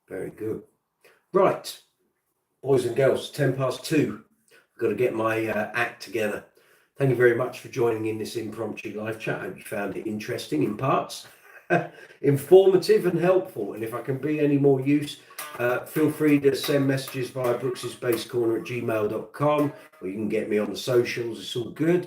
Very good. Right, boys and girls, 10 past 2. I've got to get my act together. Thank you very much for joining in this impromptu live chat. I hope you found it interesting in parts, informative and helpful. And if I can be any more use, feel free to send messages via brooksysbasecorner@gmail.com, or you can get me on the socials. It's all good.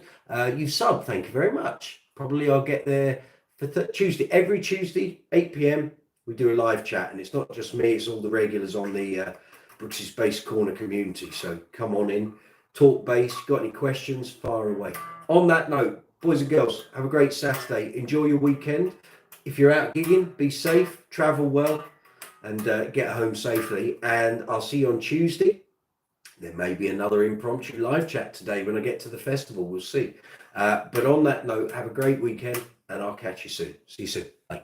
You sub, thank you very much. Probably I'll get there for Tuesday. Every Tuesday, 8 p.m, we do a live chat. And it's not just me, it's all the regulars on the Brooks's Base Corner community. So come on in, talk base. Got any questions? Fire away. On that note, boys and girls, have a great Saturday. Enjoy your weekend. If you're out gigging, be safe, travel well, and get home safely. And I'll see you on Tuesday. There may be another impromptu live chat today when I get to the festival. We'll see. But on that note, have a great weekend, and I'll catch you soon. See you soon. Bye.